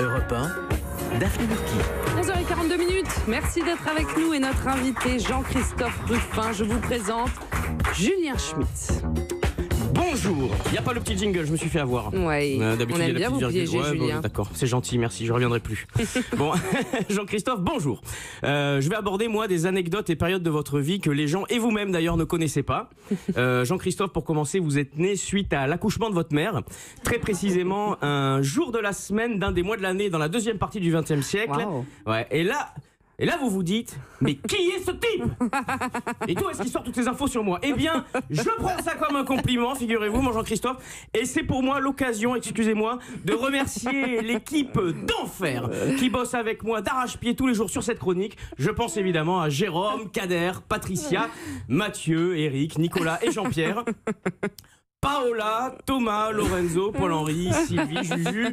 Europe 1, Daphné Burki. 11h42. Merci d'être avec nous et notre invité Jean-Christophe Rufin. Je vous présente Julien Schmitt. Bonjour. Il n'y a pas le petit jingle, je me suis fait avoir. Oui, on aime bien vous piéger, Julien. Bon, d'accord, c'est gentil, merci, je ne reviendrai plus. Bon, Jean-Christophe, bonjour. Je vais aborder, moi, des anecdotes et périodes de votre vie que les gens, et vous-même d'ailleurs, ne connaissaient pas. Jean-Christophe, pour commencer, vous êtes né suite à l'accouchement de votre mère. Très précisément, un jour de la semaine d'un des mois de l'année dans la deuxième partie du XXe siècle. Wow. Ouais, et là, vous vous dites, mais qui est ce type? Et d'où est-ce qu'il sort toutes ces infos sur moi? Eh bien, je prends ça comme un compliment, figurez-vous, mon Jean-Christophe. Et c'est pour moi l'occasion, excusez-moi, de remercier l'équipe d'Enfer qui bosse avec moi d'arrache-pied tous les jours sur cette chronique. Je pense évidemment à Jérôme, Kader, Patricia, Mathieu, Eric, Nicolas et Jean-Pierre. Paola, Thomas, Lorenzo, Paul-Henri, Sylvie, Juju,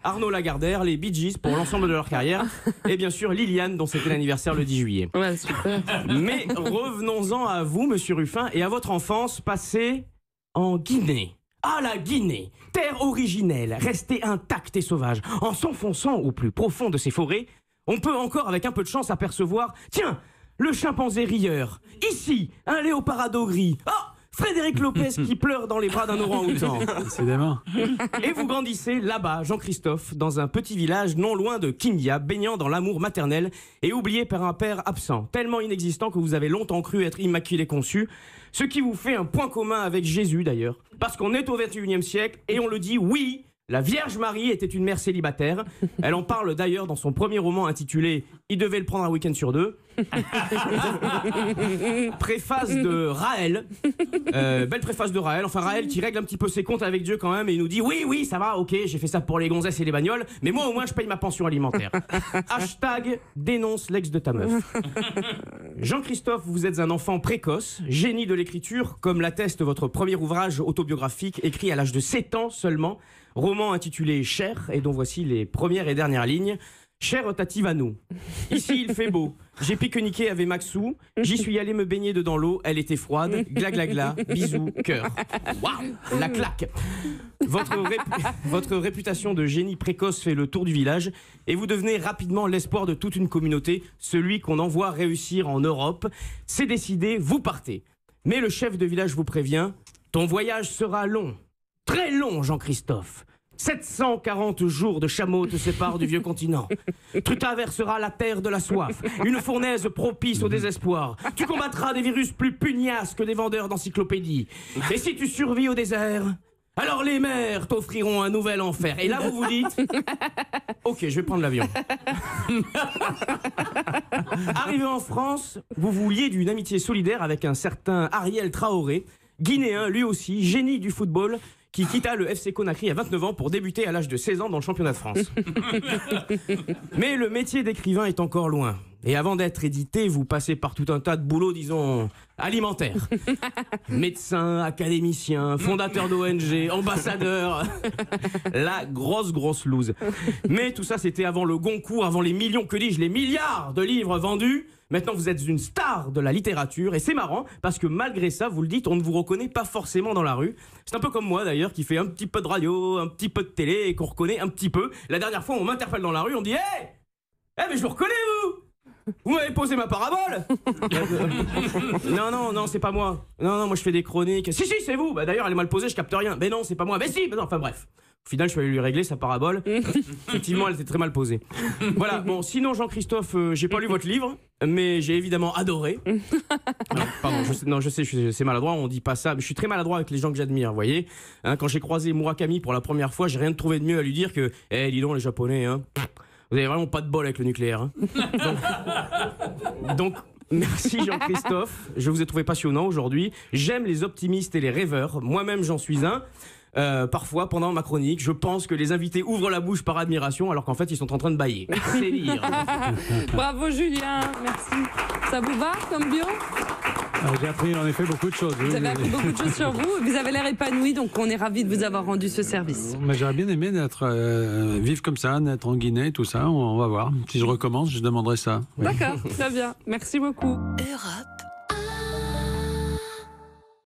Arnaud Lagardère, les Bee Gees pour l'ensemble de leur carrière et bien sûr Liliane dont c'était l'anniversaire le 10 juillet. Ouais, super. Mais revenons-en à vous, monsieur Rufin, et à votre enfance passée en Guinée. Ah, la Guinée, terre originelle, restée intacte et sauvage. En s'enfonçant au plus profond de ses forêts, on peut encore avec un peu de chance apercevoir, tiens, le chimpanzé rieur. Ici, un léopardo gris. Oh, Frédéric Lopez qui pleure dans les bras d'un orang-outan. Décidément. Et vous grandissez là-bas, Jean-Christophe, dans un petit village non loin de Kindia, baignant dans l'amour maternel et oublié par un père absent, tellement inexistant que vous avez longtemps cru être immaculé conçu, ce qui vous fait un point commun avec Jésus d'ailleurs, parce qu'on est au XXIe siècle et on le dit, oui, la Vierge Marie était une mère célibataire. Elle en parle d'ailleurs dans son premier roman intitulé « Il devait le prendre un week-end sur deux ». Préface de Raël. Belle préface de Raël. Enfin, Raël qui règle un petit peu ses comptes avec Dieu quand même et il nous dit « Oui, ça va, ok, j'ai fait ça pour les gonzesses et les bagnoles, mais moi au moins je paye ma pension alimentaire. » Hashtag dénonce l'ex de ta meuf. Jean-Christophe, vous êtes un enfant précoce, génie de l'écriture, comme l'atteste votre premier ouvrage autobiographique écrit à l'âge de 7 ans seulement. Roman intitulé Cher, et dont voici les premières et dernières lignes. Cher Tati Vanou, ici il fait beau, j'ai pique-niqué avec Maxou, j'y suis allé me baigner dedans l'eau, elle était froide, gla gla gla, bisous, cœur. Waouh, la claque. Votre réputation de génie précoce fait le tour du village et vous devenez rapidement l'espoir de toute une communauté, celui qu'on envoie réussir en Europe. C'est décidé, vous partez. Mais le chef de village vous prévient, ton voyage sera long. Très long, Jean-Christophe. 740 jours de chameau te séparent du vieux continent. Tu traverseras la terre de la soif, une fournaise propice au désespoir. Tu combattras des virus plus pugnaces que des vendeurs d'encyclopédies. Et si tu survis au désert, alors les mers t'offriront un nouvel enfer. Et là, vous vous dites, ok, je vais prendre l'avion. Arrivé en France, vous vous liez d'une amitié solidaire avec un certain Ariel Traoré, guinéen lui aussi, génie du football, qui quitta le FC Conakry à 29 ans pour débuter à l'âge de 16 ans dans le championnat de France. Mais le métier d'écrivain est encore loin. Et avant d'être édité, vous passez par tout un tas de boulots, disons, alimentaires. Médecin, académicien, fondateur d'ONG, ambassadeur. La grosse loose. Mais tout ça, c'était avant le Goncourt, avant les millions, que dis-je, les milliards de livres vendus. Maintenant, vous êtes une star de la littérature et c'est marrant parce que malgré ça, vous le dites, on ne vous reconnaît pas forcément dans la rue. C'est un peu comme moi d'ailleurs qui fait un petit peu de radio, un petit peu de télé et qu'on reconnaît un petit peu. La dernière fois, on m'interpelle dans la rue, on dit « Hey, mais je vous reconnais vous m'avez posé ma parabole !» Non, c'est pas moi. Non, moi je fais des chroniques. Si, c'est vous. Bah, d'ailleurs, elle est mal posée, je capte rien. Mais non, c'est pas moi. Mais si, non, enfin bref. Au final, je suis allé lui régler sa parabole. Effectivement, elle était très mal posée. Voilà, bon, sinon, Jean-Christophe, j'ai pas lu votre livre, mais j'ai évidemment adoré. Non, pardon, je sais, c'est maladroit, on dit pas ça. Mais je suis très maladroit avec les gens que j'admire, vous voyez. Hein, quand j'ai croisé Murakami pour la première fois, j'ai rien trouvé de mieux à lui dire que « dis donc, les Japonais, hein, vous avez vraiment pas de bol avec le nucléaire. Hein. » Donc, merci Jean-Christophe, je vous ai trouvé passionnant aujourd'hui. J'aime les optimistes et les rêveurs, moi-même j'en suis un. Parfois, pendant ma chronique, je pense que les invités ouvrent la bouche par admiration alors qu'en fait, ils sont en train de bâiller. C'est lire. Bravo Julien, merci. Ça vous va comme bio? J'ai appris en effet beaucoup de choses. Vous avez appris beaucoup de choses sur vous. Vous avez l'air épanoui, donc on est ravis de vous avoir rendu ce service. Mais j'aurais bien aimé vivre comme ça, naître en Guinée, tout ça. On va voir. Si je recommence, je demanderai ça. D'accord, très bien. Merci beaucoup. Europe